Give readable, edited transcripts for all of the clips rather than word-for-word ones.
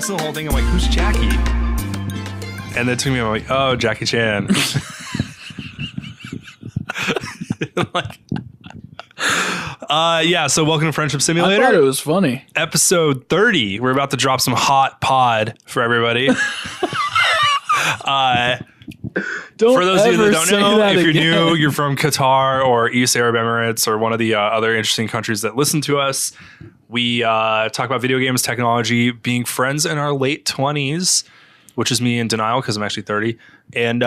listened to the whole thing. I'm like, who's Jackie? And then to me, I'm like, oh, Jackie Chan. So welcome to Friendship Simulator. I thought it was funny. Episode 30. We're about to drop some hot pod for everybody. For those of you that don't know, if you're new, you're from Qatar or East Arab Emirates or one of the other interesting countries that listen to us. We talk about video games, technology, being friends in our late 20s, which is me in denial because I'm actually 30. And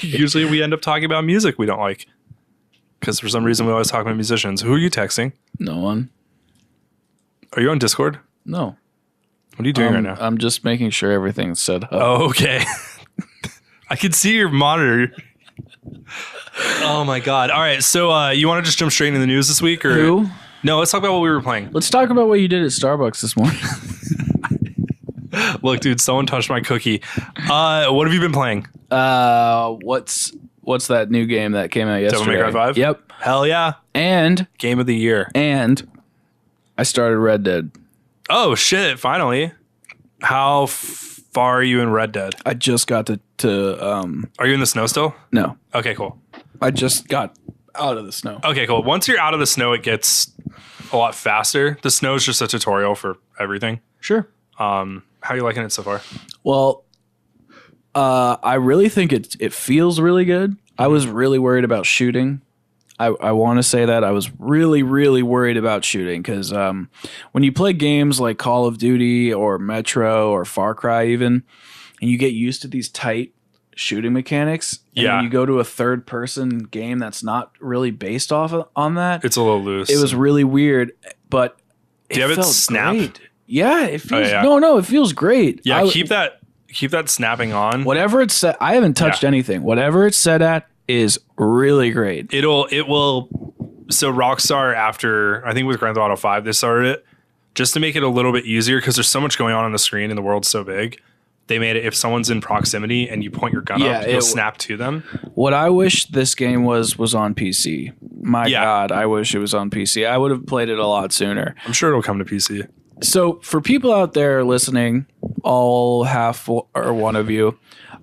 usually we end up talking about music we don't like. Because for some reason we always talk about musicians. Who are you texting? No one. Are you on Discord? No. What are you doing right now? I'm just making sure everything's set up. Oh, okay. I can see your monitor. Oh my God. All right. So you want to just jump straight into the news this week? Or Who? No, let's talk about what we were playing. Let's talk about what you did at Starbucks this morning. Look, dude, someone touched my cookie. What have you been playing? What's that new game that came out yesterday? Devil May Cry 5? Yep. Hell yeah. And Game of the year. And I started Red Dead. Oh, shit. Finally. How far are you in Red Dead? I just got to Are you in the snow still? No. Okay, cool. I just got out of the snow. Okay, cool. Once you're out of the snow, it gets a lot faster. The snow is just a tutorial for everything. Sure. How are you liking it so far? Well, I really think it feels really good. I was really worried about shooting. I want to say that I was really, really worried about shooting because when you play games like Call of Duty or Metro or Far Cry even, and you get used to these tight shooting mechanics, and when you go to a third-person game that's not really based on that, it's a little loose. It was really weird, but do you have it snap? Great. Yeah, it feels. No, it feels great. Yeah, keep that snapping on. Whatever it's set, I haven't touched anything. Whatever it's set at is really great. It will. So Rockstar, after I think with Grand Theft Auto 5, they started it just to make it a little bit easier because there's so much going on the screen and the world's so big. They made it if someone's in proximity and you point your gun up, it'll snap to them. What I wish this game was on PC. My God, I wish it was on PC. I would have played it a lot sooner. I'm sure it'll come to PC. So for people out there listening, all half or one of you,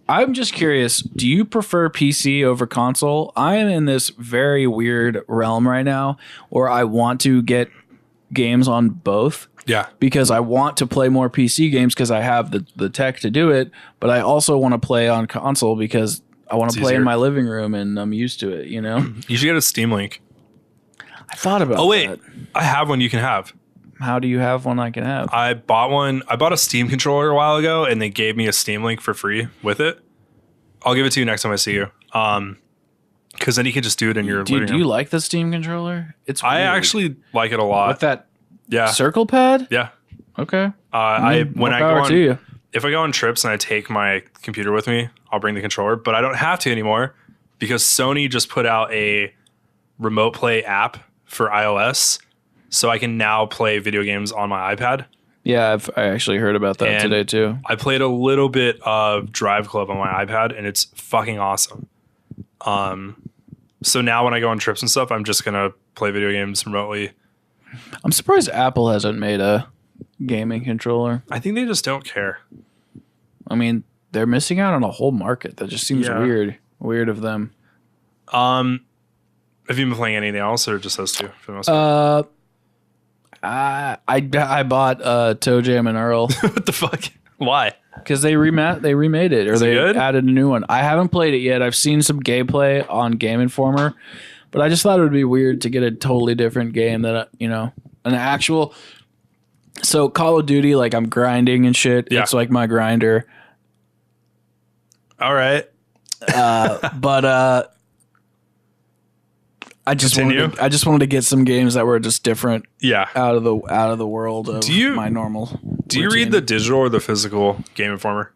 I'm just curious, do you prefer PC over console? I am in this very weird realm right now where I want to get games on both. Yeah. Because I want to play more PC games because I have the tech to do it, but I also want to play on console because I want to play in my living room and I'm used to it, you know? You should get a Steam Link. I thought about that. Oh, wait. I have one you can have. How do you have one I can have? I bought one. I bought a Steam controller a while ago and they gave me a Steam Link for free with it. I'll give it to you next time I see you. Because then you can just do it in your living room. Do you like the Steam controller? It's weird. I actually like it a lot. With that circle pad? Yeah. Okay. If I go on trips and I take my computer with me, I'll bring the controller, but I don't have to anymore because Sony just put out a remote play app for iOS, so I can now play video games on my iPad. Yeah, I actually heard about that today too. I played a little bit of Drive Club on my iPad, and it's fucking awesome. So now when I go on trips and stuff, I'm just gonna play video games remotely. I'm surprised Apple hasn't made a gaming controller. I think they just don't care. I mean, they're missing out on a whole market. That just seems weird of them. Have you been playing anything else, or just those two for the most part? I bought Toe Jam and Earl. What the fuck? Why? Because they remade it, or they added a new one. I haven't played it yet. I've seen some gameplay on Game Informer, but I just thought it would be weird to get a totally different game that an actual. So Call of Duty, like I'm grinding and shit. Yeah. It's like my grinder. All right. But I just wanted to get some games that were just different. Yeah. Out of the world of my normal. Do you read the digital or the physical Game Informer?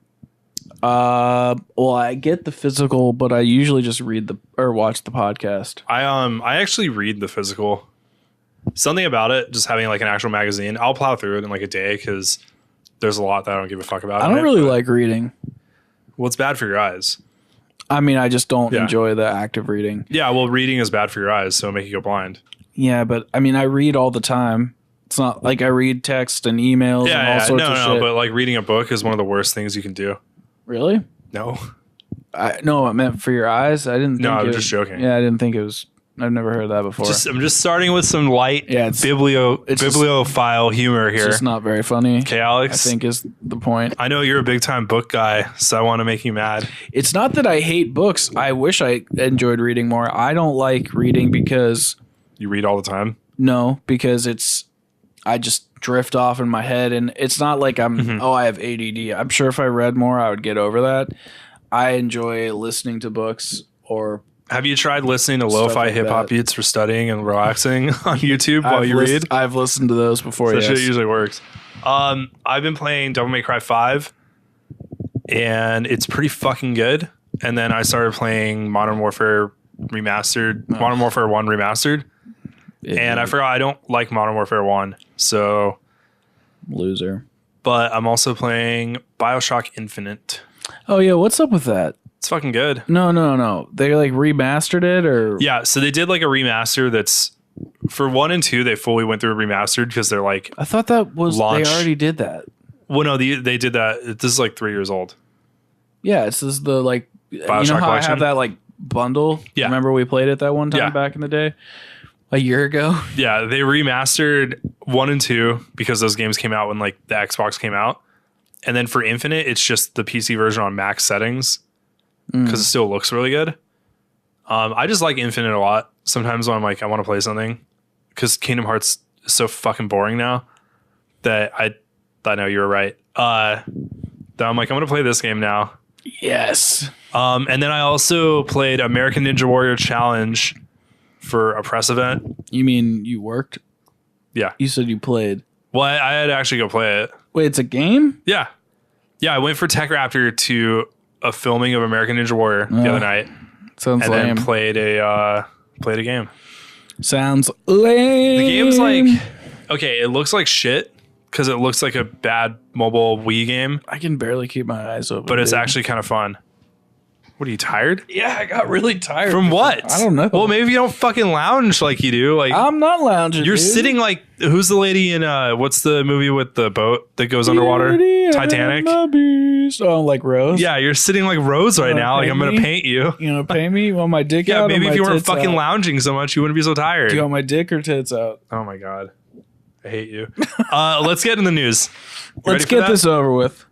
Well, I get the physical, but I usually just read or watch the podcast. I actually read the physical. Something about it, just having like an actual magazine. I'll plow through it in like a day because there's a lot that I don't give a fuck about. I don't really like reading. Well, it's bad for your eyes. I mean, I just don't enjoy the act of reading. Yeah, well, reading is bad for your eyes, so it'll make you go blind. Yeah, but I mean, I read all the time, It's not like I read text and emails and all sorts of shit. But like reading a book is one of the worst things you can do. Really? No. No, I meant for your eyes. I didn't. No, I was just joking. Yeah, I didn't think it was. I've never heard that before. I'm just starting with some light bibliophile humor here. It's just not very funny. Okay, Alex. I think is the point. I know you're a big time book guy, so I want to make you mad. It's not that I hate books. I wish I enjoyed reading more. I don't like reading because... You read all the time? No, because I just drift off in my head, and it's not like I have ADD. I'm sure if I read more, I would get over that. I enjoy listening to books or... Have you tried listening to lo-fi hip hop beats for studying and relaxing on YouTube while you read? I've listened to those before. That shit usually works. I've been playing Devil May Cry 5, and it's pretty fucking good. And then I started playing Modern Warfare Remastered, Modern Warfare 1 Remastered. And I forgot I don't like Modern Warfare 1, so loser. But I'm also playing BioShock Infinite. Oh yeah, what's up with that? It's fucking good. No. They like remastered it, or yeah. So they did like a remaster. That's for 1 and 2. They fully went through a remastered because they're like. I thought that was launch. They already did that. Well, no, they did that. This is like 3 years old. Yeah, this is the like. BioShock you know how collection? I have that like bundle? Yeah. Remember we played it that one time back in the day, a year ago. Yeah, they remastered 1 and 2 because those games came out when like the Xbox came out, and then for Infinite, it's just the PC version on max settings. Because it still looks really good. I just like Infinite a lot. Sometimes when I'm like, I want to play something, because Kingdom Hearts is so fucking boring now that I know you were right. That I'm like, I'm gonna play this game now. Yes. And then I also played American Ninja Warrior Challenge for a press event. You mean you worked? Yeah. You said you played. Well, I had to actually go play it. Wait, it's a game? Yeah. Yeah, I went for Tech Raptor to a filming of American Ninja Warrior the other night. Sounds lame. And then played a game. Sounds lame. The game's like, okay, it looks like shit because it looks like a bad mobile Wii game. I can barely keep my eyes open. But it's actually kind of fun. What, are you tired? Yeah, I got really tired. From what? I don't know. Well, maybe you don't fucking lounge like you do. Like I'm not lounging. You're sitting like, who's the lady in what's the movie with the boat that goes underwater? Titanic. Oh, like Rose? Yeah, you're sitting like Rose right now. Like I'm gonna paint you. You gonna pay me? You want my dick yeah, out? Maybe if you weren't fucking lounging so much, you wouldn't be so tired. Do you want my dick or tits out? Oh my god. I hate you. Let's get in the news. Let's get this over with.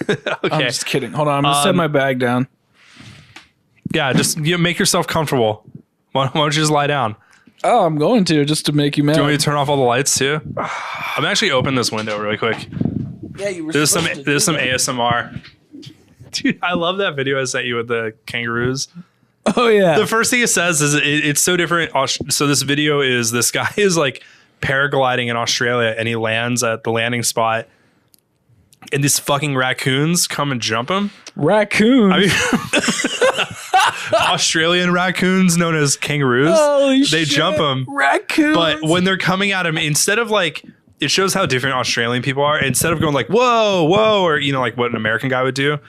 Okay. I'm just kidding. Hold on, I'm gonna set my bag down. Yeah, just make yourself comfortable. Why don't you just lie down? Oh, I'm going to, just to make you mad. Do you want me to turn off all the lights too? I'm actually open this window really quick. Yeah, you were. There's some ASMR. Dude, I love that video I sent you with the kangaroos. Oh yeah. The first thing it says is it's so different. So this video is this guy is like paragliding in Australia and he lands at the landing spot. And these fucking raccoons come and jump him. Raccoons? I mean, Australian raccoons known as kangaroos. Holy they shit. jump him. Raccoons? But when they're coming at him, instead of like, it shows how different Australian people are. Instead of going like, whoa, whoa, or, you know, like what an American guy would do,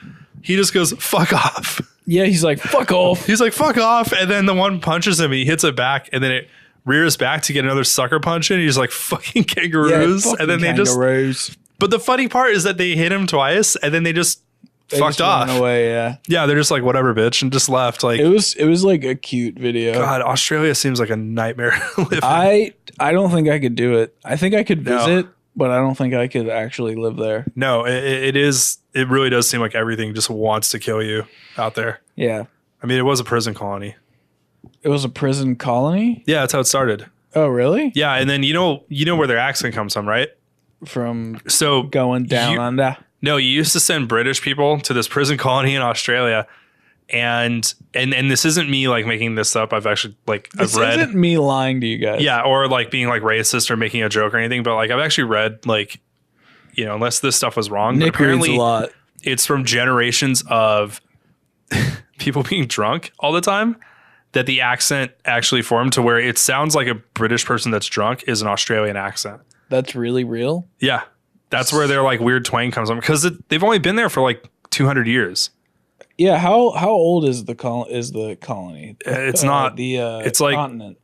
he just goes, fuck off. Yeah, he's like, fuck off. He's like, fuck off. And then the one punches him and he hits it back. And then it rears back to get another sucker punch in. He's like, fucking kangaroos. Yeah, fucking and then kangaroos. But the funny part is that they hit him twice and then they just fucked off. Ran away, yeah. Yeah, they're just like, whatever, bitch, and just left. Like it was like a cute video. God, Australia seems like a nightmare to live in. I don't think I could do it. I think I could visit, but I don't think I could actually live there. No, it really does seem like everything just wants to kill you out there. Yeah. I mean, it was a prison colony. It was a prison colony? Yeah, that's how it started. Oh, really? Yeah, and then you know where their accent comes from, right? From going down under. No, you used to send British people to this prison colony in Australia, and this isn't me like making this up. I've actually I've read. This isn't me lying to you guys. Yeah, or like being like racist or making a joke or anything. But like I've actually read like, you know, unless this stuff was wrong. Nick reads a lot. It's from generations of people being drunk all the time that the accent actually formed to where it sounds like a British person that's drunk is an Australian accent. That's really real? Yeah. That's where their like weird twang comes from because they've only been there for like 200 years. Yeah, how old is the colony? It's not the it's like continent.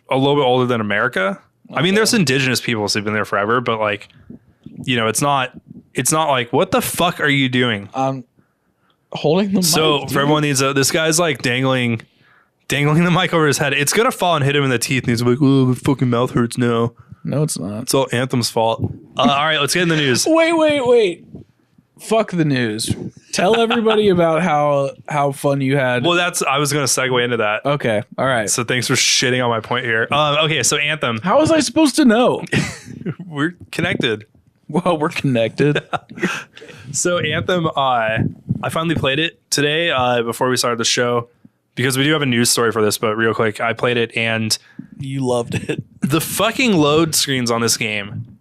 a little bit older than America. I mean, there's indigenous peoples who've been there forever, but like, you know, it's not like, what the fuck are you doing? Holding the mic. So for everyone needs this guy's like dangling the mic over his head. It's gonna fall and hit him in the teeth, and he's like, "Oh, my fucking mouth hurts now." No, it's not. It's all Anthem's fault. All right, let's get in the news. Wait. Fuck the news. Tell everybody about how fun you had. Well, I was gonna segue into that. Okay. All right. So thanks for shitting on my point here. Okay, so Anthem. How was I supposed to know? We're connected. Well, we're connected. So Anthem, I finally played it today before we started the show, because we do have a news story for this, but real quick, I played it and You loved it. the fucking load screens on this game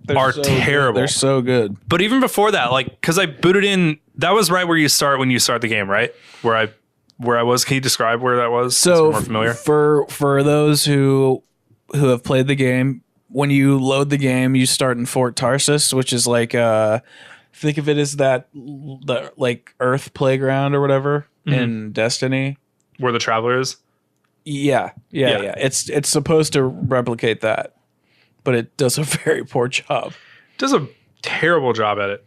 are terrible. They're so good. But even before that, like, because I booted in, that was right where you start when you start the game, right? Where I was. Can you describe where that was? So more familiar. For those who have played the game, when you load the game, you start in Fort Tarsus, which is like think of it as the like Earth playground or whatever in Destiny, Where the Traveler is. Yeah. It's supposed to replicate that, but it does a very poor job. Does a terrible job at it.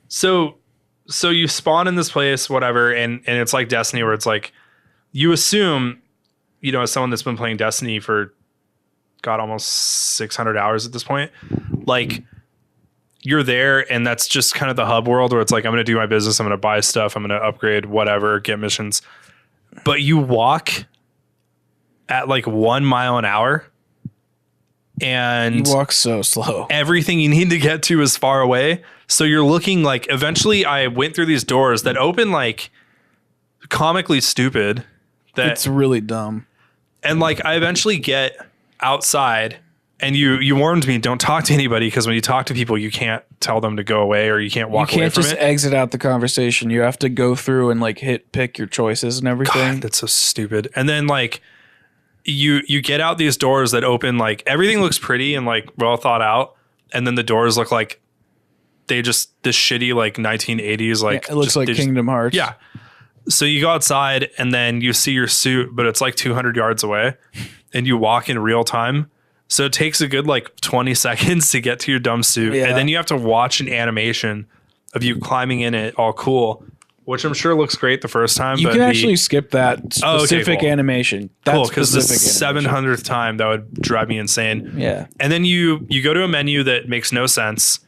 So you spawn in this place, whatever, and it's like Destiny, where it's like you assume, you know, as someone that's been playing Destiny for almost 600 hours at this point, like you're there, and that's just kind of the hub world where it's like, I'm gonna do my business, I'm gonna buy stuff, I'm gonna upgrade, whatever, get missions. But you walk at like 1 mile an hour, and You walk so slow. everything you need to get to is far away. So you're looking like, eventually I went through these doors that open like comically stupid. It's really dumb. And like I eventually get outside, and you warned me, don't talk to anybody, because when you talk to people, you can't tell them to go away, or you can't walk away from it. You can't just exit out the conversation. You have to go through and like pick your choices and everything. God, that's so stupid. And then like you get out these doors that open, like everything looks pretty and like well thought out, and then the doors look like this shitty like 1980s like it looks like Kingdom Hearts. Yeah. So you go outside, and then you see your suit, but it's like 200 yards away, and you walk in real time. So it takes a good like 20 seconds to get to your dumb suit. Yeah. And then you have to watch an animation of you climbing in it all cool, which I'm sure looks great the first time. You can actually skip that specific cool. animation. Cool, because the 700th time, that would drive me insane. Yeah. And then you go to a menu that makes no sense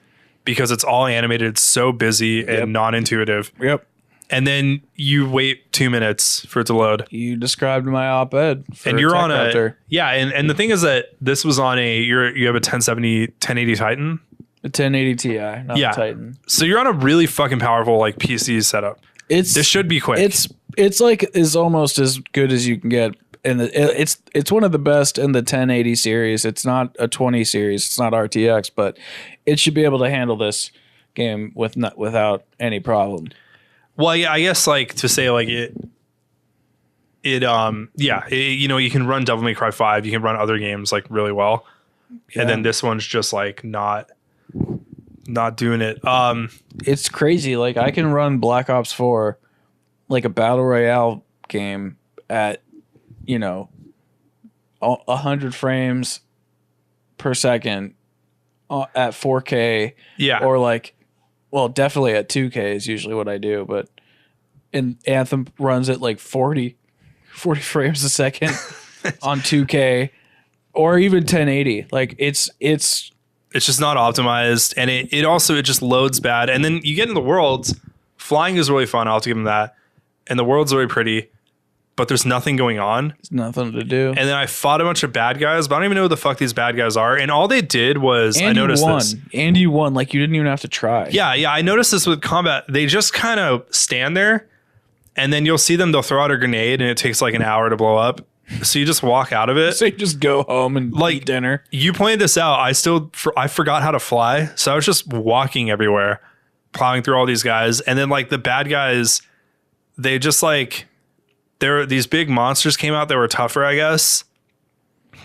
because it's all animated. It's so busy and non-intuitive. Yep. And then you wait 2 minutes for it to load. You described my op-ed. And you're on and the thing is that this was on you have a 1080 Titan. A 1080 Ti, not the Titan. So you're on a really fucking powerful like PC setup. This should be quick. It's like is almost as good as you can get. And it's one of the best in the 1080 series. It's not a 20 series. It's not RTX, but it should be able to handle this game without any problem. Well, yeah, I guess like to say like you know, you can run Devil May Cry 5, you can run other games like really well. Yeah. And then this one's just like not doing it. It's crazy. Like I can run Black Ops 4 like a battle royale game at, you know, 100 frames per second at 4K. Yeah. Or like, well, definitely at 2K is usually what I do, but in Anthem runs at like 40 frames a second on 2K or even 1080. Like it's just not optimized, and it also just loads bad. And then you get in the worlds. Flying is really fun. I'll have to give them that. And the world's really pretty, but there's nothing going on. There's nothing to do. And then I fought a bunch of bad guys, but I don't even know who the fuck these bad guys are. And all they did was I noticed this. And you won. Like you didn't even have to try. Yeah. I noticed this with combat. They just kind of stand there, and then you'll see them. They'll throw out a grenade, and it takes like an hour to blow up. So you just walk out of it. So you just go home and eat dinner. You pointed this out. I forgot how to fly. So I was just walking everywhere, plowing through all these guys. And then like the bad guys, they just like, these big monsters came out that were tougher, I guess.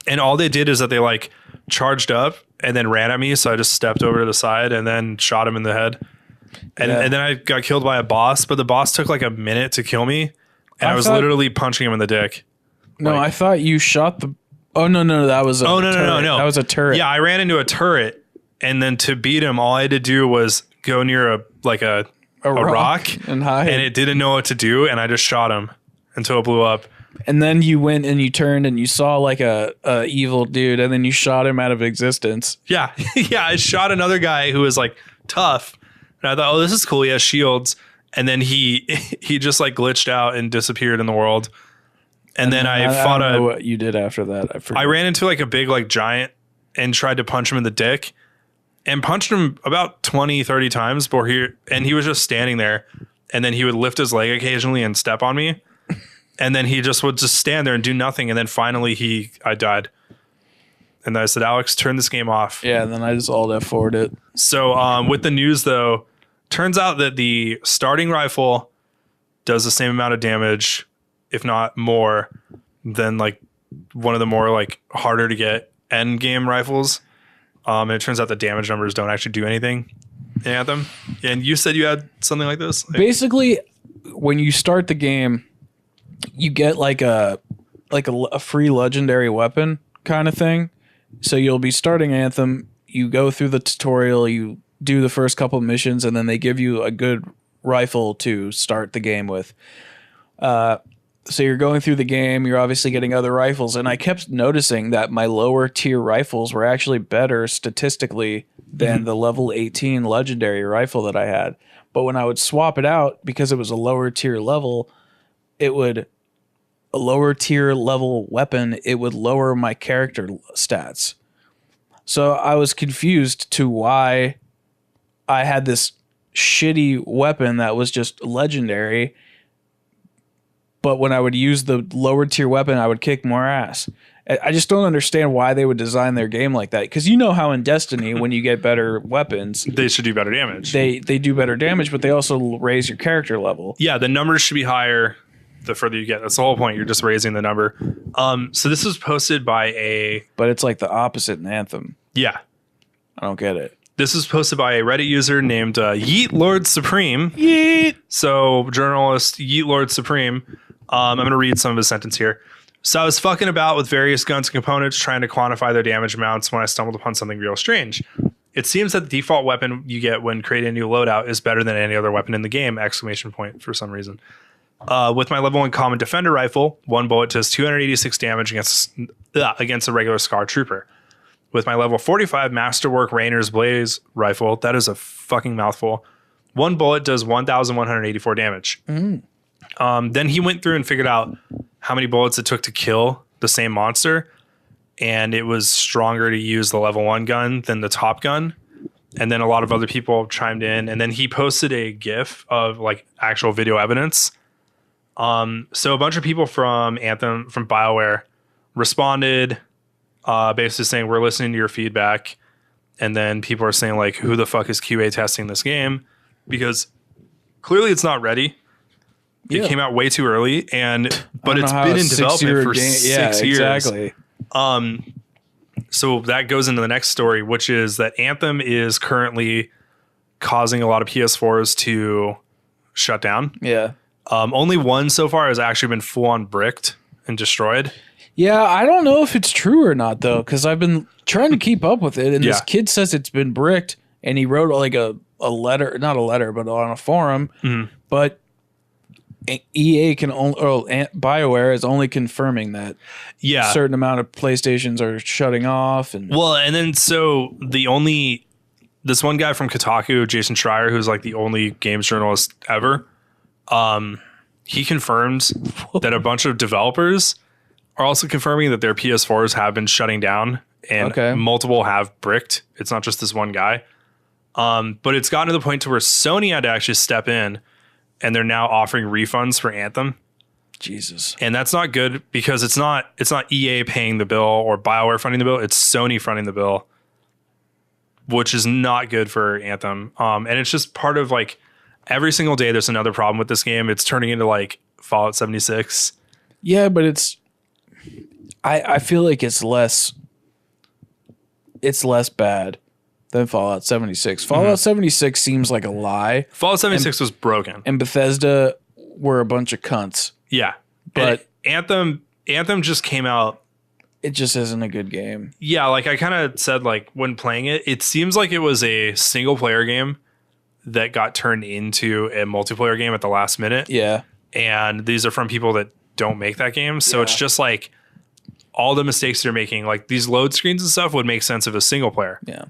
And all they did is that they like charged up and then ran at me. So I just stepped over to the side and then shot him in the head. And then I got killed by a boss, but the boss took like a minute to kill me. And I was literally punching him in the dick. No, I thought you shot Oh no, that was a turret. No. That was a turret. Yeah, I ran into a turret, and then to beat him, all I had to do was go near a rock and hide. And it didn't know what to do, and I just shot him until it blew up. And then you went and you turned and you saw like a evil dude, and then you shot him out of existence. Yeah, yeah. I shot another guy who was like tough, and I thought, oh, this is cool. He has shields, and then he just like glitched out and disappeared in the world. And then I fought don't know what you did after that. I ran into like a big like giant and tried to punch him in the dick, and punched him about 20, 30 times. And he was just standing there, and then he would lift his leg occasionally and step on me. And then he would just stand there and do nothing. And then finally I died. And I said, Alex, turn this game off. Yeah, and then I just alt F4'd it. So with the news, though, turns out that the starting rifle does the same amount of damage, if not more, than like one of the more like harder to get end game rifles. And it turns out the damage numbers don't actually do anything in Anthem. And you said you had something like this? Basically, when you start the game, you get like a free legendary weapon kind of thing. So you'll be starting Anthem, you go through the tutorial, you do the first couple missions, and then they give you a good rifle to start the game with. So you're going through the game, you're obviously getting other rifles, and I kept noticing that my lower tier rifles were actually better statistically than the level 18 legendary rifle that I had. But when I would swap it out, because it was a lower tier level, a lower tier level weapon, it would lower my character stats. So I was confused to why I had this shitty weapon that was just legendary, but when I would use the lower tier weapon, I would kick more ass. I just don't understand why they would design their game like that. Because you know how in Destiny, when you get better weapons, they should do better damage. They do better damage, but they also raise your character level. Yeah, the numbers should be higher the further you get. That's the whole point. You're just raising the number. So this was posted by But it's like the opposite in Anthem. Yeah. I don't get it. This was posted by a Reddit user named Yeet Lord Supreme. Yeet! So journalist Yeet Lord Supreme. I'm going to read some of his sentence here. So I was fucking about with various guns and components trying to quantify their damage amounts when I stumbled upon something real strange. It seems that the default weapon you get when creating a new loadout is better than any other weapon in the game! ! For some reason. With my level 1 common defender rifle, one bullet does 286 damage against a regular Scar Trooper. With my level 45 Masterwork Rainer's Blaze rifle, that is a fucking mouthful, one bullet does 1,184 damage. Then he went through and figured out how many bullets it took to kill the same monster, and it was stronger to use the level 1 gun than the top gun. And then a lot of other people chimed in, and then he posted a GIF of like actual video evidence. So a bunch of people from Anthem, from BioWare, responded, basically saying, we're listening to your feedback. And then people are saying, like, who the fuck is QA testing this game? Because clearly it's not ready. It came out way too early, but it's been in development for 6 years. Exactly. So that goes into the next story, which is that Anthem is currently causing a lot of PS4s to shut down. Yeah. Only one so far has actually been full on bricked and destroyed. Yeah, I don't know if it's true or not, though, because I've been trying to keep up with it. And this kid says it's been bricked, and he wrote like a letter, not a letter, but on a forum. Mm-hmm. But EA can only, or BioWare is only confirming that a certain amount of PlayStations are shutting off. And then so this one guy from Kotaku, Jason Schreier, who's like the only games journalist ever, he confirmed that a bunch of developers are also confirming that their PS4s have been shutting down, and multiple have bricked. It's not just this one guy. But it's gotten to the point to where Sony had to actually step in, and they're now offering refunds for Anthem. Jesus. And that's not good, because it's not EA paying the bill or BioWare funding the bill. It's Sony funding the bill, which is not good for Anthem. And it's just part of like every single day there's another problem with this game. It's turning into like Fallout 76. Yeah, but I feel like it's less bad than Fallout 76. Fallout 76 seems like a lie. Fallout 76 was broken. And Bethesda were a bunch of cunts. Yeah. But Anthem just came out it just isn't a good game. Yeah, like I kind of said, like when playing it, it seems like it was a single player game that got turned into a multiplayer game at the last minute. Yeah. And these are from people that don't make that game. So it's just like all the mistakes they're making, like these load screens and stuff would make sense if it's single player. Yeah.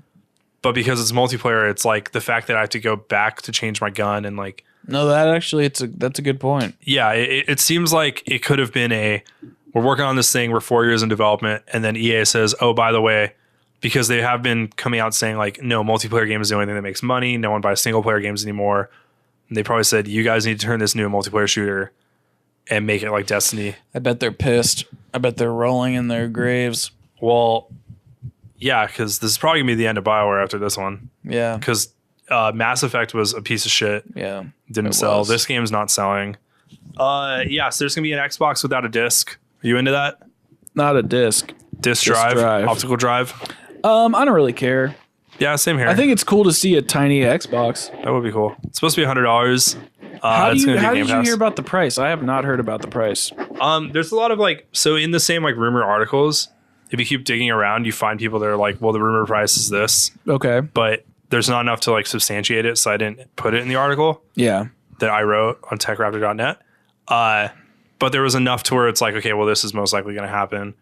But because it's multiplayer, it's like the fact that I have to go back to change my gun and like. No, that actually, that's a good point. Yeah, it seems like it could have been we're working on this thing, we're 4 years in development, and then EA says, oh, by the way, because they have been coming out saying like, no, multiplayer game is the only thing that makes money. No one buys single player games anymore. And they probably said, you guys need to turn this into a multiplayer shooter and make it like Destiny. I bet they're pissed. I bet they're rolling in their graves. Well, yeah, because this is probably going to be the end of BioWare after this one. Yeah. Because Mass Effect was a piece of shit. Yeah. Didn't sell. This game's not selling. So there's going to be an Xbox without a disc. Are you into that? Not a disc. Disc drive. Optical drive. I don't really care. Yeah, same here. I think it's cool to see a tiny Xbox. That would be cool. It's supposed to be $100. How did you hear about the price? I have not heard about the price. There's a lot of like, so in the same like rumor articles, if you keep digging around, you find people that are like, well, the rumor price is this. Okay. But there's not enough to like substantiate it, so I didn't put it in the article. Yeah. That I wrote on techraptor.net. But there was enough to where it's like, okay, well, this is most likely going to happen.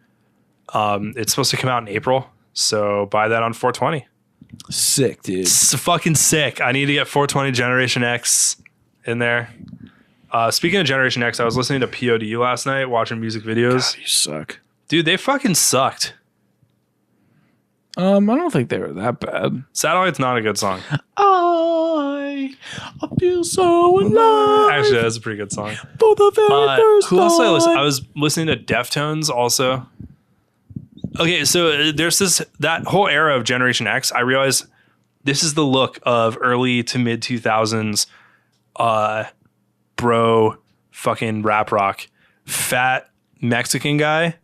It's supposed to come out in April, so buy that on 420. Sick, dude. It's fucking sick. I need to get 420 Generation X in there. Speaking of Generation X, I was listening to POD last night, watching music videos. God, you suck. Dude, they fucking sucked. I don't think they were that bad. Satellite's not a good song. I feel so alive. Actually, that's a pretty good song. For the very first who else did I listen? time. I was listening to Deftones also. Okay, so there's that whole era of Generation X. I realized this is the look of early to mid 2000s bro fucking rap rock. Fat Mexican guy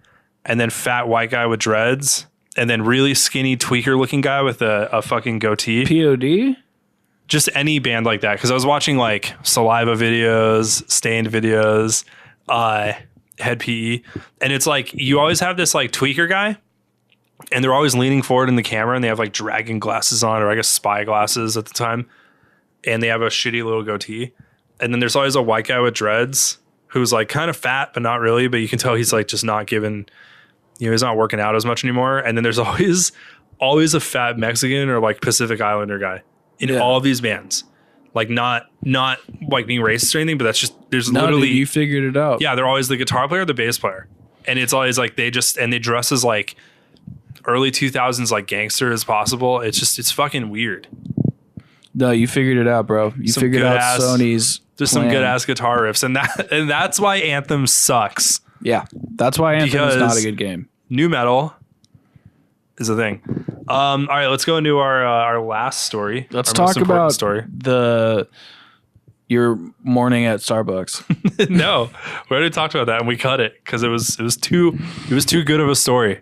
and then fat white guy with dreads and then really skinny tweaker looking guy with a fucking goatee. POD? Just any band like that. Because I was watching like Saliva videos, Stained videos, Head PE. And it's like you always have this like tweaker guy and they're always leaning forward in the camera and they have like dragon glasses on, or I guess spy glasses at the time. And they have a shitty little goatee. And then there's always a white guy with dreads who's like kind of fat, but not really. But you can tell he's like just not giving, he's not working out as much anymore. And then there's always a fat Mexican or like Pacific Islander guy in all of these bands. Like not like being racist or anything, but that's just, there's literally. Dude, you figured it out. Yeah, they're always the guitar player, the bass player. And it's always like they dress as like early 2000s like gangster as possible. It's fucking weird. No, you figured it out, bro. You figured out Sony's There's some good ass guitar riffs, and that's why Anthem sucks. Yeah, that's why Anthem is not a good game. New metal is a thing. All right, let's go into our last story. Let's talk about your morning at Starbucks. No, we already talked about that, and we cut it because it was too good of a story.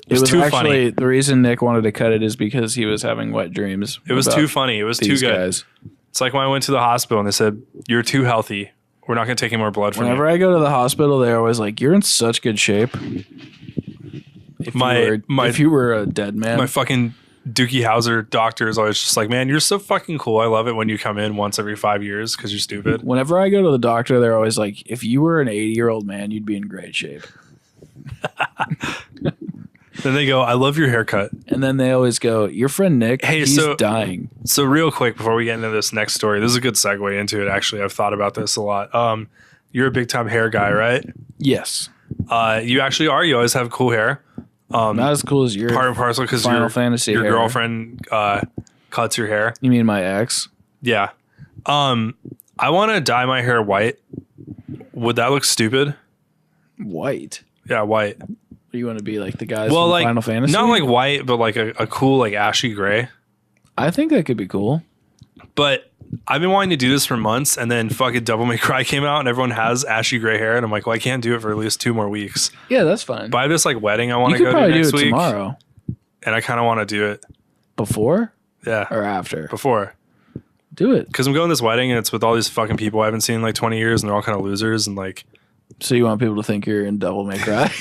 It was too funny. The reason Nick wanted to cut it is because he was having wet dreams. It was too funny. It was too good. Guys. It's like when I went to the hospital and they said, "You're too healthy. We're not going to take any more blood from you." Whenever I go to the hospital, they're always like, "You're in such good shape." If you were a dead man, my fucking Dookie Howser doctor is always just like, "Man, you're so fucking cool. I love it when you come in once every 5 years because you're stupid." Whenever I go to the doctor, they're always like, "If you were an 80-year-old man, you'd be in great shape." Then they go, "I love your haircut." And then they always go, "Your friend Nick, he's dying." So real quick before we get into this next story, this is a good segue into it. Actually, I've thought about this a lot. You're a big time hair guy, right? Yes. You actually are. You always have cool hair. Not as cool as your part and parcel because Final Fantasy your hair. girlfriend cuts your hair. You mean my ex? Yeah. I want to dye my hair white. Would that look stupid? White. Yeah, white. You want to be like the guys from like, Final Fantasy? Not like white, but like a cool like ashy gray. I think that could be cool. But I've been wanting to do this for months, and then fucking Devil May Cry came out, and everyone has ashy gray hair, and I'm like, well, I can't do it for at least 2 more weeks. Yeah, that's fine. But I have this like wedding I want to go to next week. Tomorrow. And I kind of want to do it before. Yeah. Or after. Before. Do it. Because I'm going to this wedding, and it's with all these fucking people I haven't seen in like 20 years, and they're all kind of losers, and like So you want people to think you're in Devil May Cry?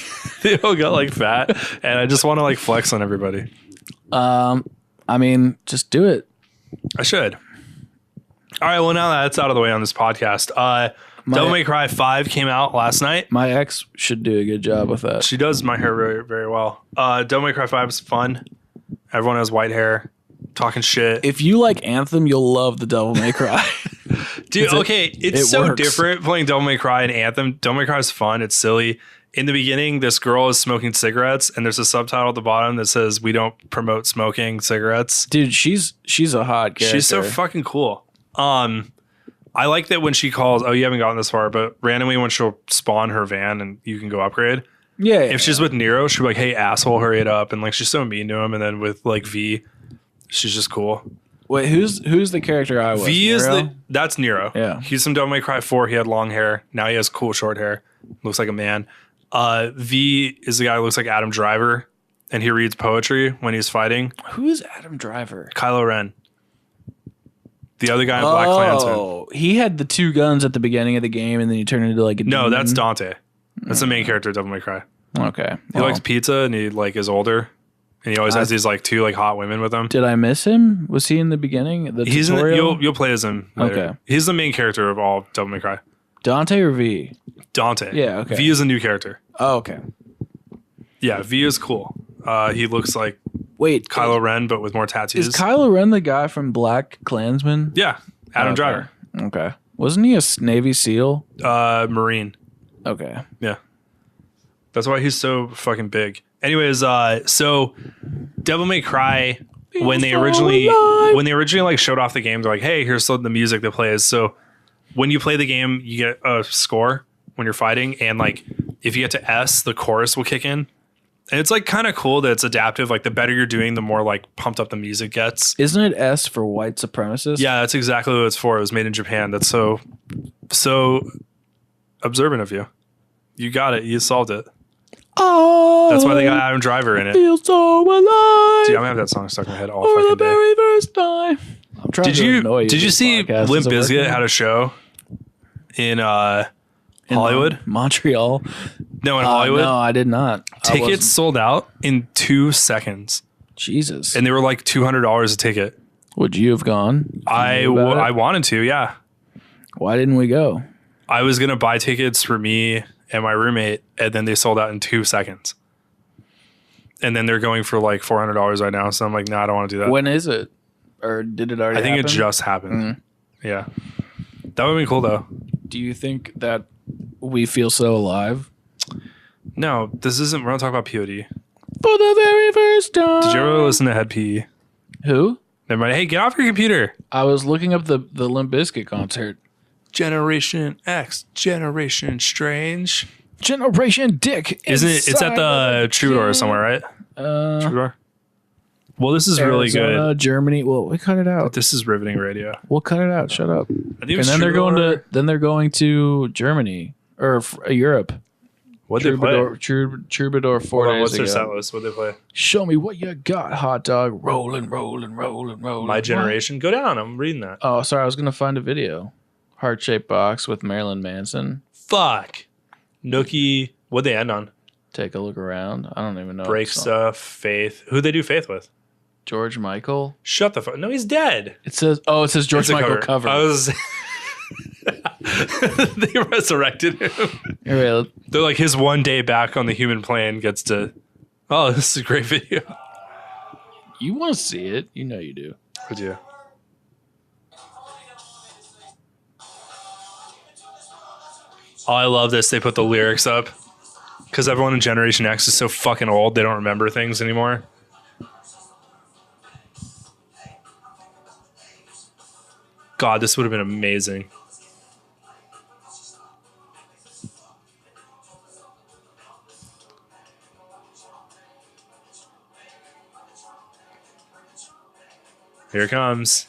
They all got like fat, and I just want to like flex on everybody. I mean, just do it. I should. All right. Well, now that's out of the way on this podcast. Devil May Cry 5 came out last night. My ex should do a good job with that. She does my hair very, very well. Devil May Cry 5 is fun. Everyone has white hair, talking shit. If you like Anthem, you'll love the Devil May Cry. Dude, okay, it's so works. different playing Devil May Cry and Anthem. Devil May Cry is fun. It's silly. In the beginning, this girl is smoking cigarettes, and there's a subtitle at the bottom that says, "We don't promote smoking cigarettes." Dude, she's a hot character. She's so fucking cool. I like that when she calls. Oh, you haven't gotten this far, but randomly when she'll spawn her van and you can go upgrade. Yeah. If she's with Nero, she'll be like, "Hey, asshole, hurry it up!" And like she's so mean to him. And then with like V, she's just cool. Wait, who's the character I was? V Nero? is that's Nero. Yeah. He's from Devil May Cry 4. He had long hair. Now he has cool short hair. Looks like a man. V is the guy who looks like Adam Driver, and he reads poetry when he's fighting. Who is Adam Driver? Kylo Ren. The other guy in Black Klansman. Oh, he had the two guns at the beginning of the game, and then he turned into like a No, demon. that's Dante. That's the main character of Devil May Cry. Okay. He likes pizza, and he like is older, and he always has these like two like hot women with him. Did I miss him? Was he in the beginning? The He's tutorial? you'll play as him later. Okay. He's the main character of all Devil May Cry. Dante or V? Dante. Yeah, okay. V is a new character. Oh, okay. Yeah, V is cool. He looks like Wait, Kylo Ren, but with more tattoos. is Kylo Ren the guy from Black Klansman? Yeah, Adam Okay. Driver. Okay. Wasn't he a Navy SEAL? Marine. Okay. Yeah. That's why he's so fucking big. Anyways, so Devil May Cry, when they originally like showed off the game, they're like, "Hey, here's the music that plays." So when you play the game, you get a score when you're fighting, and like if you get to S, the chorus will kick in. And it's like kind of cool that it's adaptive. Like the better you're doing, the more like pumped up the music gets. Isn't it S for white supremacist? Yeah, that's exactly what it's for. It was made in Japan. That's so observant of you. You got it. You solved it. Oh, That's why they got Adam Driver in it. Feel so alive. Dude, I'm gonna have that song stuck in my head all for fucking the day. very first time. I'm trying to annoy you. Did you this see podcast. Limp Is it Bizkit working? had a show in Hollywood? Montreal? No, in Hollywood. No, I did not. Tickets sold out in 2 seconds, Jesus. and they were like $200 a ticket. Would you have gone? I wanted to, yeah. Why didn't we go? I was gonna buy tickets for me and my roommate, and then they sold out in 2 seconds. And then they're going for like $400 right now. So I'm like, no, I don't want to do that. When is it? Or did it already I think happen? it just happened. Mm-hmm. Yeah. That would be cool though. Do you think that we feel so alive? No, we're not talking about POD. For the very first time. Did you ever listen to Head PE? Who? Never mind. Hey, get off your computer. I was looking up the Limp Bizkit concert. Generation X, Generation Strange. Generation Dick. Isn't it? It's at the Troubadour somewhere, right? Troubadour. Well, this is really Arizona, good. Germany. Well, we cut it out. This is riveting radio. We'll cut it out. Shut up. I think it And was then Troubadour. they're going to Germany or Europe. What'd they play? Troubadour 4 Hold on, days what's their ago. set list? What'd they play? Show me what you got, hot dog. Rolling, rolling, rolling, rolling. My Generation. Go down. I'm reading that. Oh, sorry. I was gonna find a video. Heart-shaped box with Marilyn Manson. Fuck. Nookie. What'd they end on? Take a look around. I don't even know. Break the song. Stuff. Faith. Who'd they do Faith with? George Michael. Shut the fuck. No, he's dead. It says George It's a Michael cover. I was. They resurrected him. Here, wait, They're like his one day back on the human plane gets to. Oh, this is a great video. you want to see it? You know you do. I do. Oh, I love this. They put the lyrics up because everyone in Generation X is so fucking old. They don't remember things anymore. God, this would have been amazing. Here it comes.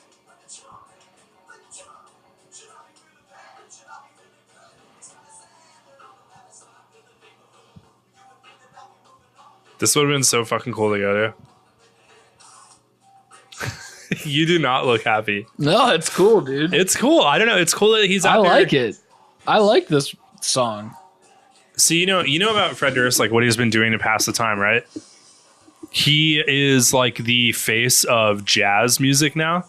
This would have been so fucking cool to go to. You do not look happy. No, it's cool, dude. It's cool. I don't know. It's cool that he's out I there. like it. I like this song. So you know about Fred Durst, like what he's been doing to pass the time, right? He is like the face of jazz music now.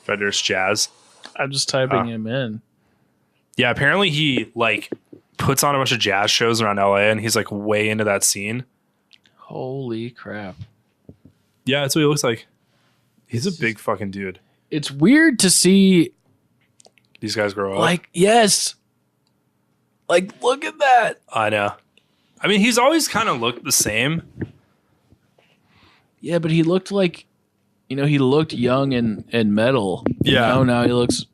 Fred Durst jazz. I'm just typing him in. Yeah, apparently he like puts on a bunch of jazz shows around LA and he's like way into that scene. Holy crap. Yeah, that's what he looks like. He's a big fucking dude. It's weird to see these guys grow up. Like, yes. Like, look at that. I know. I mean, he's always kind of looked the same. Yeah, but he looked like, he looked young and metal. Yeah. Now he looks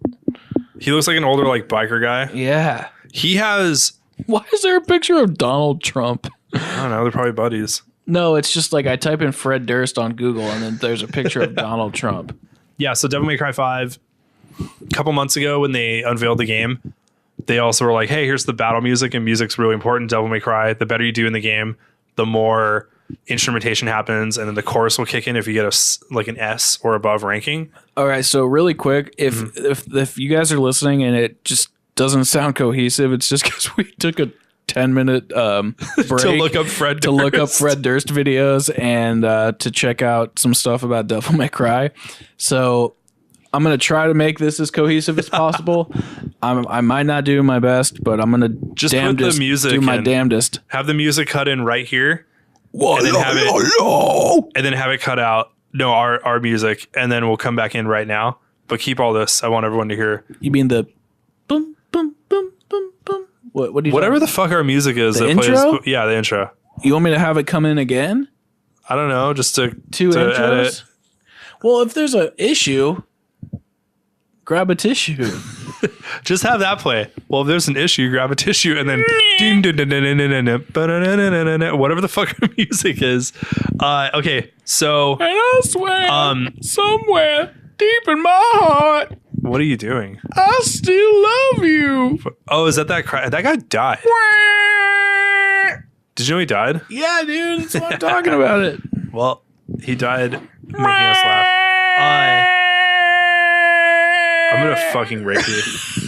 like an older, like, biker guy. Yeah. He has... Why is there a picture of Donald Trump? I don't know. They're probably buddies. No, it's just like I type in Fred Durst on Google and then there's a picture of Donald Trump. Yeah, so Devil May Cry 5, a couple months ago when they unveiled the game, they also were like, hey, here's the battle music, and music's really important. Devil May Cry, the better you do in the game, the more instrumentation happens, and then the chorus will kick in if you get an S or above ranking. All right, so really quick, if you guys are listening and it just doesn't sound cohesive, it's just because we took a 10-minute break to look up Fred Durst videos and to check out some stuff about Devil May Cry. So I'm gonna try to make this as cohesive as possible. I might not do my best, but I'm gonna just put the music. Do my damnedest. Have the music cut in right here, and then have it cut out. No, our music, and then we'll come back in right now. But keep all this. I want everyone to hear. You mean the boom boom boom boom boom? What do you? Whatever the fuck our music is. The intro? Yeah, the intro. You want me to have it come in again? I don't know. Just to intros. Edit. Well, if there's an issue, grab a tissue. Just have that play. Well, if there's an issue, grab a tissue and then whatever the fuck our music is. Okay, so and I swear, somewhere deep in my heart, what are you doing? I still love you. Oh, is that cry? That guy died. Did you know he died? Yeah, dude. That's why I'm talking about it. Well, he died making us laugh. I'm gonna fucking rape you.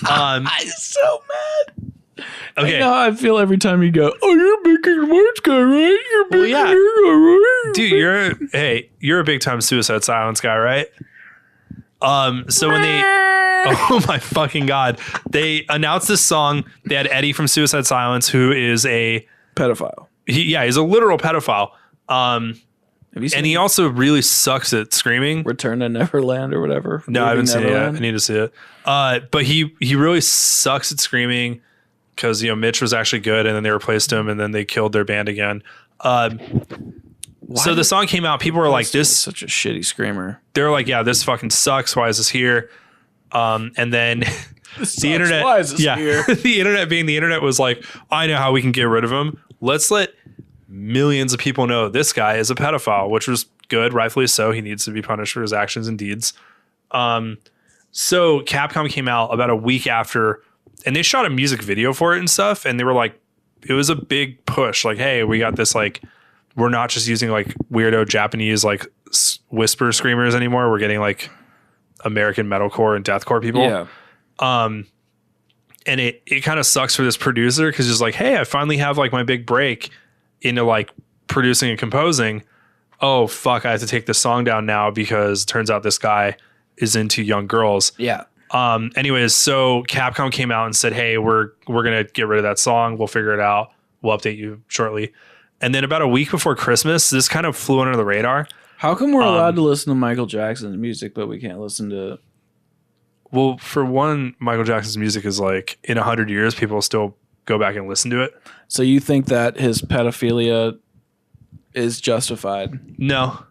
I'm so mad. Okay. You know how I feel every time you go, oh, you're a big Kingdom Hearts guy, right? You're a big guy, right? Dude, you're a big time Suicide Silence guy, right? So when they, oh my fucking God, they announced this song. They had Eddie from Suicide Silence, who is a pedophile. He's a literal pedophile. And he also really sucks at screaming. Return to Neverland or whatever. No, I haven't seen it yet. I need to see it. But he really sucks at screaming because Mitch was actually good, and then they replaced him, and then they killed their band again. So the song came out. People were like, "This such a shitty screamer." They were like, "Yeah, this fucking sucks. Why is this here?" And then the internet, why is this here? The internet being the internet was like, "I know how we can get rid of him. Let's let millions of people know this guy is a pedophile," which was good, rightfully so. He needs to be punished for his actions and deeds. So Capcom came out about a week after, and they shot a music video for it and stuff. And they were like, it was a big push. Like, hey, we got this, like, we're not just using like weirdo Japanese, like whisper screamers anymore. We're getting like American metalcore and deathcore people. Yeah. And it kind of sucks for this producer because he's like, hey, I finally have like my big break into like producing and composing. Oh fuck, I have to take this song down now because it turns out this guy is into young girls. Yeah. Anyways, so Capcom came out and said, hey, we're gonna get rid of that song. We'll figure it out. We'll update you shortly. And then about a week before Christmas, this kind of flew under the radar. How come we're allowed to listen to Michael Jackson's music, but we can't listen to? Well, for one, Michael Jackson's music is like in 100 years, people still go back and listen to it. So you think that his pedophilia is justified? No,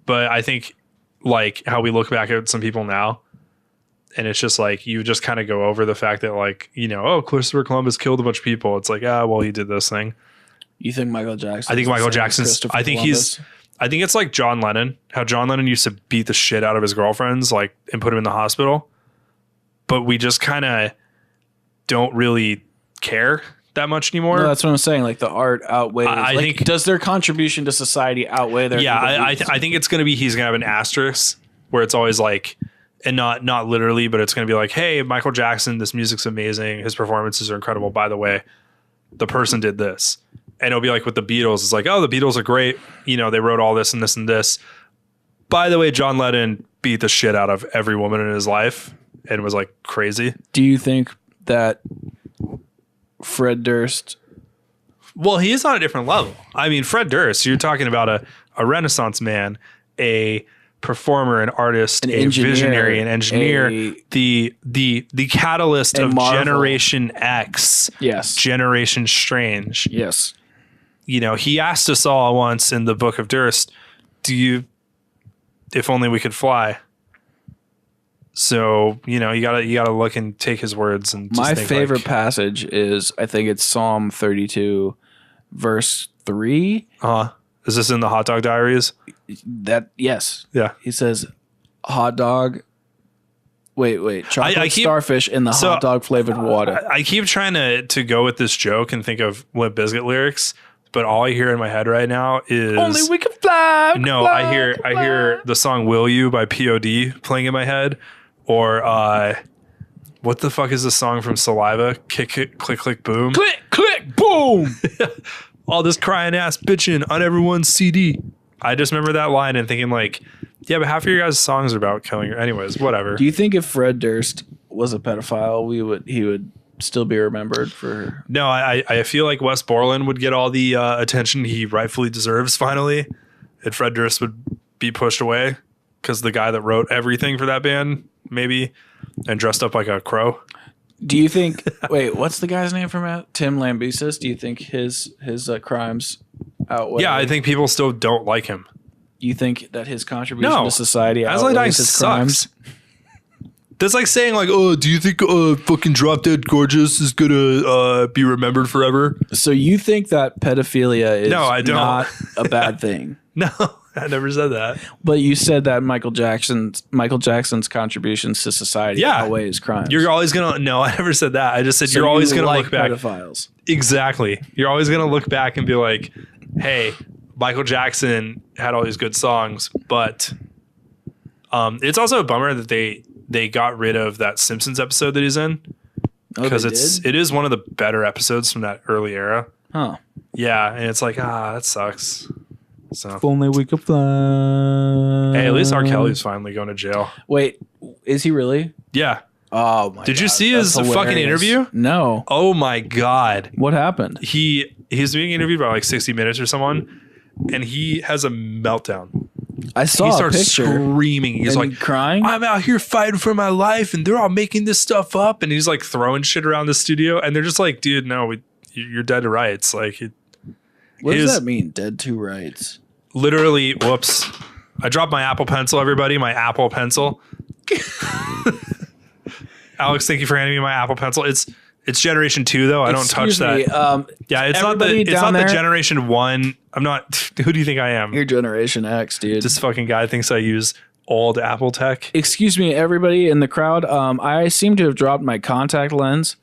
but I think like how we look back at some people now, and it's just like you just kind of go over the fact that like, oh, Christopher Columbus killed a bunch of people. It's like, well, he did this thing. You think Michael Jackson? I think Michael Jackson's. I think it's like John Lennon. How John Lennon used to beat the shit out of his girlfriends, like, and put him in the hospital. But we just kind of don't really care that much anymore. No, that's what I'm saying. Like the art outweighs. I think does their contribution to society outweigh their? Yeah, I think it's gonna be he's gonna have an asterisk where it's always like and not literally, but it's going to be like, hey, Michael Jackson, this music's amazing. His performances are incredible. By the way, the person did this. And it'll be like with the Beatles. It's like, oh, the Beatles are great. You know, they wrote all this and this and this. By the way, John Lennon beat the shit out of every woman in his life and was like crazy. Do you think that Fred Durst... Well, he is on a different level. I mean, Fred Durst, you're talking about a Renaissance man, a performer, an artist, a visionary, an engineer, the catalyst of Marvel. Generation X, yes, Generation Strange, yes. You know, he asked us all once in the Book of Durst, if only we could fly. So, you know, you gotta look and take his words. And just my favorite passage is, I think it's Psalm 32, verse 3. Is this in the Hot Dog Diaries? Yes. Yeah. He says, hot dog. Wait. Chocolate starfish in the hot dog flavored water. I keep trying to go with this joke and think of Limp Bizkit lyrics, but all I hear in my head right now is only we can fly. I hear the song "Will You" by P.O.D. playing in my head, or what the fuck is the song from Saliva? Kick, click, click, boom. Click, click, boom. All this crying ass bitching on everyone's CD. I just remember that line and thinking like, yeah, but half of your guys' songs are about killing. Anyways, whatever. Do you think if Fred Durst was a pedophile, he would still be remembered for? No, I feel like Wes Borland would get all the attention he rightfully deserves finally, and Fred Durst would be pushed away because the guy that wrote everything for that band maybe and dressed up like a crow. Do you think? Wait, what's the guy's name from that? Tim Lambesis. Do you think his crimes outweigh? Yeah, I think people still don't like him. You think that his contribution to society outweighs outweighs his crimes? That's like saying like, oh, do you think fucking Drop Dead Gorgeous is gonna be remembered forever? So you think that pedophilia is not a bad thing? No, I never said that. But you said that Michael Jackson's contributions to society outweigh his crimes. You're always gonna. No, I never said that. I just said you're always gonna look back. Pedophiles. Exactly. You're always gonna look back and be like, hey, Michael Jackson had all these good songs, but it's also a bummer that they got rid of that Simpsons episode that he's in because it is one of the better episodes from that early era. Huh. Yeah, and it's like that sucks. So if only we could fly. Hey, at least R. Kelly's finally going to jail. Wait, is he really? Yeah. Oh my God. Did you see his fucking interview? No. Oh my God. What happened? He's being interviewed by like 60 Minutes or someone, and he has a meltdown. I saw he starts a picture. Screaming. He's like crying. I'm out here fighting for my life, and they're all making this stuff up, and he's like throwing shit around the studio, and they're just like, dude, no, you're dead to rights. Like, what does that mean? Dead to rights. Literally, whoops. I dropped my Apple Pencil, everybody. My Apple Pencil. Alex, thank you for handing me my Apple Pencil. It's Generation 2 though. I don't touch that. Yeah, it's not the Generation 1. I'm not. Who do you think I am? You're Generation X, dude. This fucking guy thinks I use old Apple tech. Excuse me, everybody in the crowd. I seem to have dropped my contact lens.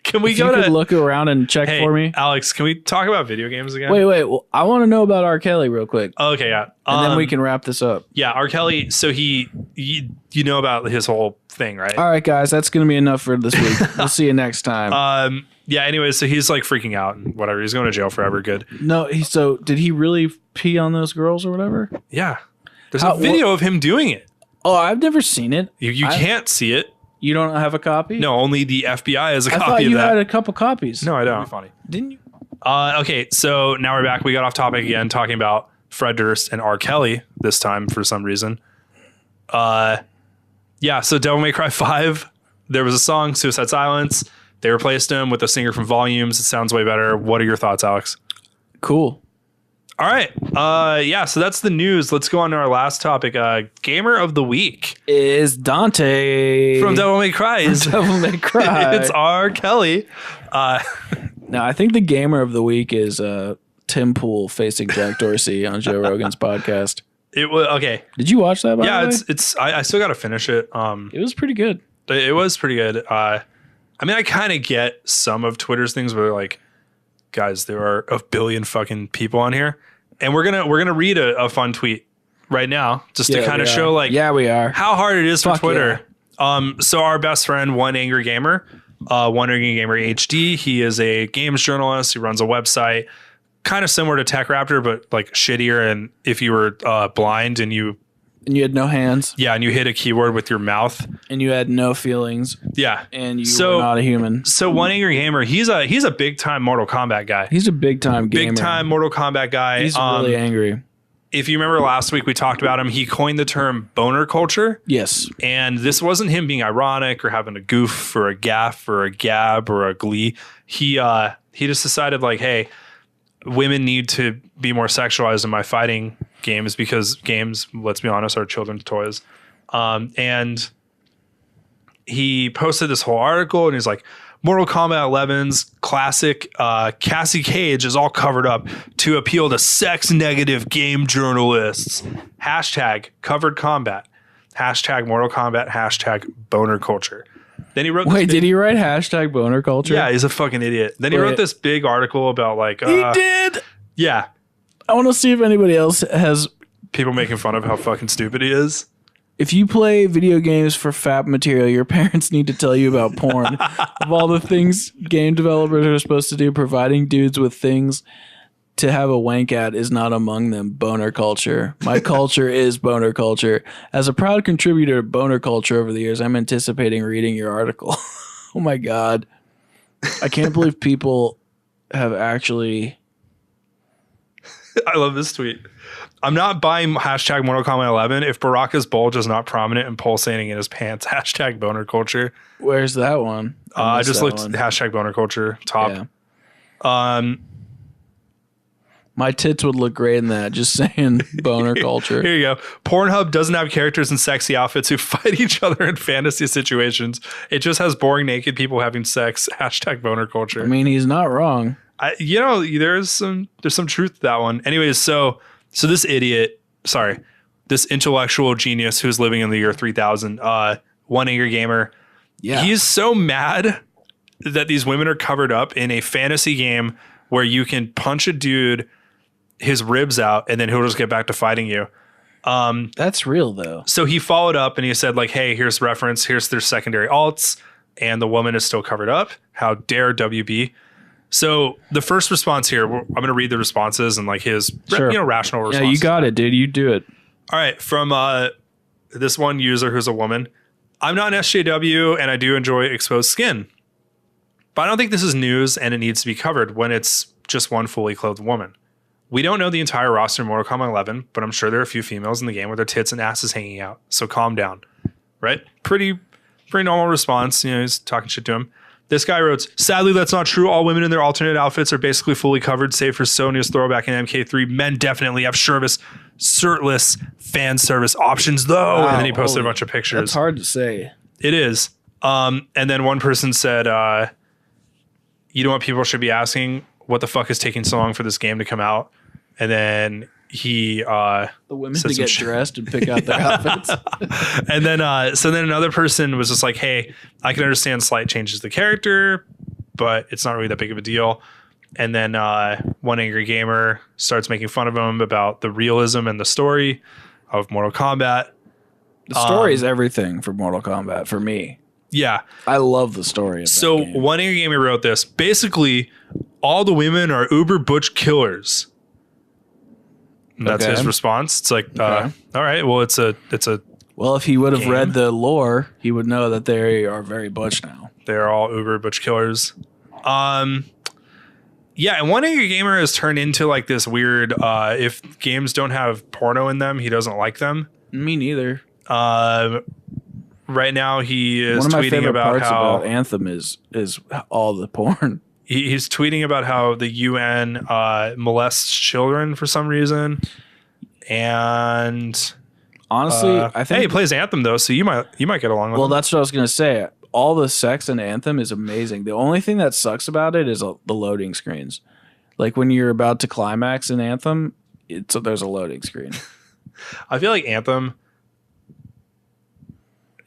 Can we look around and check for me? Alex, can we talk about video games again? Wait. Well, I want to know about R. Kelly real quick. Okay, yeah. And then we can wrap this up. Yeah, R. Kelly, so you know about his whole thing, right? All right, guys, that's going to be enough for this week. We'll see you next time. Yeah, anyway, so he's like freaking out and whatever. He's going to jail forever. Good. No, so did he really pee on those girls or whatever? Yeah. There's a video of him doing it. Oh, I've never seen it. You can't see it. You don't have a copy? No, only the FBI has a copy of that. I thought you had a couple copies. No, I don't. Funny. Didn't you? Okay, so now we're back. We got off topic again, talking about Fred Durst and R. Kelly this time for some reason. Yeah, so Devil May Cry 5, there was a song, Suicide Silence. They replaced him with a singer from Volumes. It sounds way better. What are your thoughts, Alex? Cool. All right. Yeah, so that's the news. Let's go on to our last topic. Gamer of the Week is Dante. From Devil May Cry. Devil May Cry. It's R. Kelly. No, I think the Gamer of the Week is Tim Pool facing Jack Dorsey on Joe Rogan's podcast. It was okay. Did you watch that? By the way? It's. I still got to finish it. It was pretty good. It was pretty good. I mean, I kind of get some of Twitter's things where they're like, guys, there are a billion fucking people on here, and we're gonna read a fun tweet right now, just to kind of show like we are how hard it is for Twitter. So our best friend, One Angry Gamer, One Angry Gamer HD, he is a games journalist. He runs a website, kind of similar to Tech Raptor, but like shittier. And if you were blind and you had no hands, and you hit a keyboard with your mouth, and you had no feelings, and you were not a human. So One Angry Gamer, he's a big time Mortal Kombat guy. He's a big time gamer, big time Mortal Kombat guy. He's really angry. If you remember last week, we talked about him. He coined the term boner culture. Yes. And this wasn't him being ironic or having a goof or a gaff or a gab or a glee. He just decided like, hey, women need to be more sexualized in my fighting games because games, let's be honest, are children's toys. And he posted this whole article and he's like, Mortal Kombat 11's classic Cassie Cage is all covered up to appeal to sex-negative game journalists. Hashtag covered combat. Hashtag Mortal Kombat. Hashtag boner culture. Then he wrote. Wait, did he write hashtag boner culture? Yeah, he's a fucking idiot. Then he wrote this big article about like. He did. Yeah. I want to see if anybody else has people making fun of how fucking stupid he is. If you play video games for fap material, your parents need to tell you about porn. Of all the things game developers are supposed to do, providing dudes with things to have a wank at is not among them. Boner culture. My culture is boner culture. As a proud contributor to boner culture over the years, I'm anticipating reading your article. Oh my God. I can't believe people have actually... I love this tweet. I'm not buying hashtag Mortal Kombat 11 if Baraka's bulge is not prominent and pulsating in his pants. Hashtag boner culture. Where's that one? I just looked hashtag boner culture top. Yeah. My tits would look great in that. Just saying boner culture. Here you go. Pornhub doesn't have characters in sexy outfits who fight each other in fantasy situations. It just has boring naked people having sex. Hashtag boner culture. I mean, he's not wrong. There's some truth to that one. Anyways, so this idiot, this intellectual genius who's living in the year 3000, One Angry Gamer. Yeah. He's so mad that these women are covered up in a fantasy game where you can punch a dude his ribs out and then he'll just get back to fighting you. That's real though. So he followed up and he said like, hey, here's reference. Here's their secondary alts. And the woman is still covered up. How dare WB? So the first response here, I'm going to read the responses and like his rational response. Yeah, you got it, dude. You do it. All right. From this one user who's a woman. I'm not an SJW and I do enjoy exposed skin. But I don't think this is news and it needs to be covered when it's just one fully clothed woman. We don't know the entire roster in Mortal Kombat 11, but I'm sure there are a few females in the game with their tits and asses hanging out. So calm down. Right? Pretty normal response. He's talking shit to him. This guy wrote, sadly, that's not true. All women in their alternate outfits are basically fully covered, save for Sonya's throwback in MK3. Men definitely have shirtless fan service options, though. Wow, and then he posted a bunch of pictures. That's hard to say. It is. And then one person said, you know what people should be asking? What the fuck is taking so long for this game to come out? And then he the women to get dressed and pick out their outfits. And then so then another person was just like, hey, I can understand slight changes to the character, but it's not really that big of a deal. And then One Angry Gamer starts making fun of him about the realism and the story of Mortal Kombat. The story is everything for Mortal Kombat for me. Yeah. I love the story of so that game. One Angry Gamer wrote this. Basically, all the women are uber butch killers. And that's his response. It's like, all right, well, it's a. Well, if he would have read the lore, he would know that they are very butch now. They're all uber butch killers. Yeah, and One Angry Gamer has turned into like this weird. If games don't have porno in them, he doesn't like them. Me neither. Right now, he is one of my tweeting favorite about parts how about Anthem is all the porn. He's tweeting about how the UN molests children for some reason, and honestly, I think he plays Anthem though, so you might get along with him. Well, that's what I was gonna say. All the sex in Anthem is amazing. The only thing that sucks about it is the loading screens. Like when you're about to climax in Anthem, there's a loading screen. I feel like Anthem.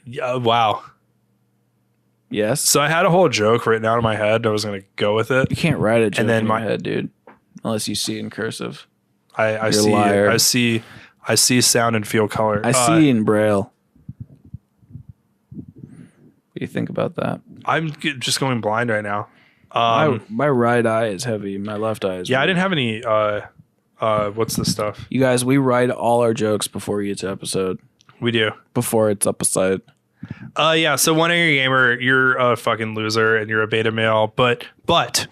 Yeah. Wow. Yes. So I had a whole joke written out in my head. I was going to go with it. You can't write a joke in your head, dude. Unless you see it in cursive. I I see, sound, and feel color. I see in Braille. What do you think about that? I'm just going blind right now. My right eye is heavy. My left eye is. Yeah, weak. I didn't have any. What's this stuff? You guys, we write all our jokes before each episode. We do. Before it's episode. Yeah. So One Angry Gamer, you're a fucking loser and you're a beta male. But Dude,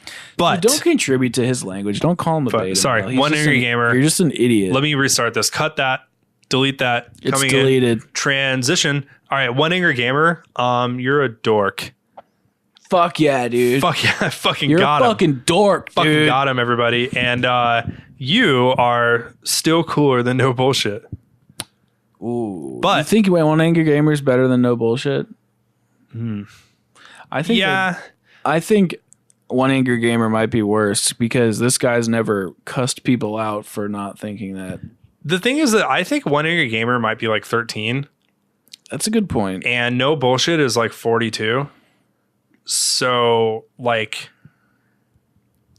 don't contribute to his language. Don't call him a beta. Sorry, One Angry Gamer. You're just an idiot. Let me restart this. Cut that. Delete that. It's deleted. Transition. All right, One Angry Gamer. You're a dork. Fuck yeah, dude. Fuck yeah, I fucking You're got him. You're a fucking dork, dude. Fucking got him, everybody. And you are still cooler than No Bullshit. Ooh. But you think One Angry Gamer is better than No Bullshit? I think. Yeah. I think One Angry Gamer might be worse because this guy's never cussed people out for not thinking that. The thing is that I think One Angry Gamer might be like 13. That's a good point. And No Bullshit is like 42. So, like,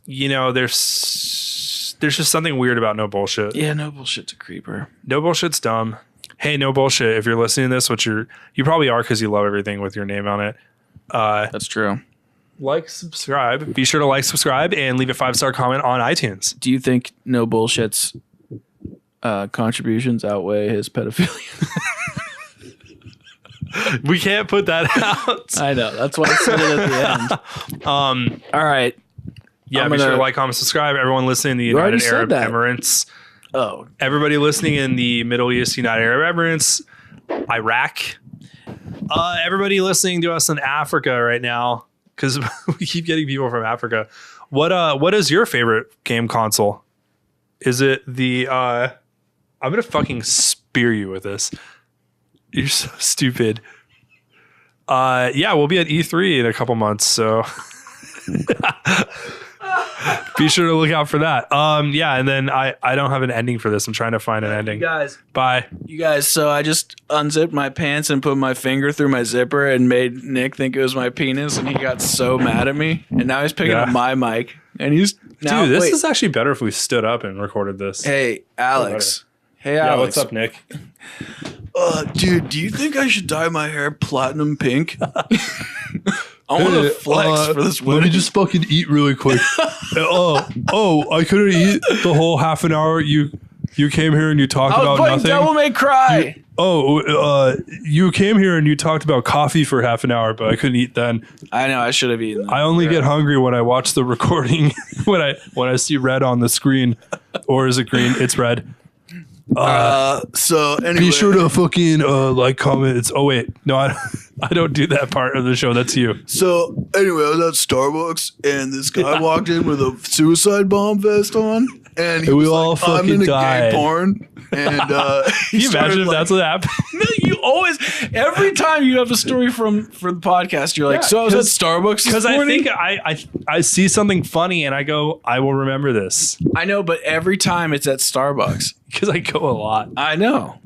you know, there's just something weird about No Bullshit. Yeah, No Bullshit's a creeper. No Bullshit's dumb. Hey, No Bullshit, if you're listening to this, which you probably are because you love everything with your name on it. That's true. Like, subscribe. Be sure to like, subscribe, and leave a 5-star comment on iTunes. Do you think No Bullshit's contributions outweigh his pedophilia? We can't put that out. I know. That's why I said it at the end. All right. Yeah, be sure to like, comment, subscribe. Everyone listening in the United Arab Emirates. Oh. Everybody listening in the Middle East, United Arab Emirates, Iraq. Everybody listening to us in Africa right now, because we keep getting people from Africa. What is your favorite game console? Is it the... I'm going to fucking spear you with this. You're so stupid. Yeah, we'll be at E3 in a couple months, so be sure to look out for that. Yeah, and then I don't have an ending for this. I'm trying to find an ending. You guys. Bye. You guys, so I just unzipped my pants and put my finger through my zipper and made Nick think it was my penis, and he got so mad at me. And now he's picking up my mic. And he's now, dude, this is actually better if we stood up and recorded this. Hey, Alex. Hey, Alex. Yeah, what's up, Nick? Dude, do you think I should dye my hair platinum pink? I want to flex for this wedding. Let me just fucking eat really quick. I couldn't eat the whole half an hour. You came here and you talked about nothing. Devil May Cry. You came here and you talked about coffee for half an hour, but I couldn't eat then. I know, I should have eaten. I only get hungry when I watch the recording. when I see red on the screen, or is it green? It's red. So anyway, be sure to fucking like, comment. I don't do that part of the show. That's you. So anyway, I was at Starbucks and this guy walked in with a suicide bomb vest on, and we all like, fucking I'm into died. Gay porn. And can you imagine if that's what happened? No, you always, every time you have a story for the podcast, you're like, so I was at Starbucks because I think I see something funny and I go, I will remember this. I know, but every time it's at Starbucks because I go a lot. I know.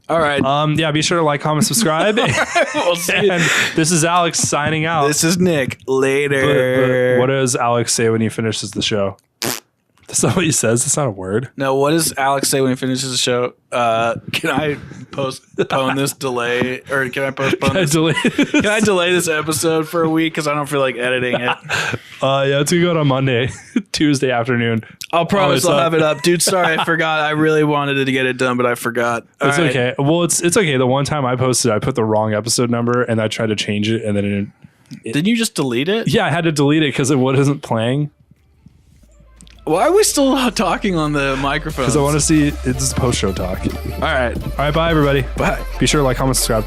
All right. Yeah, be sure to like, comment, subscribe. We'll see. And this is Alex signing out. This is Nick. Later. But what does Alex say when he finishes the show? That's not what he says. That's not a word. No, what does Alex say when he finishes the show? Can I postpone this delay? Or can I postpone this? Can I delay this episode for a week? Because I don't feel like editing it. Yeah, it's going to go on Monday, Tuesday afternoon. I'll promise I'll have it up. Dude, sorry, I forgot. I really wanted to get it done, but I forgot. It's okay. Well, it's okay. The one time I posted, I put the wrong episode number, and I tried to change it, and then didn't you just delete it? Yeah, I had to delete it because it wasn't playing. Why are we still talking on the microphone? Because I want to see it's post-show talk. All right, bye, everybody. Bye. Be sure to like, comment, subscribe.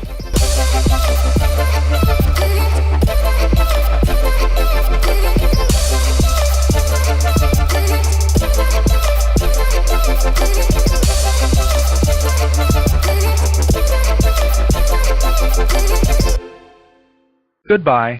Goodbye.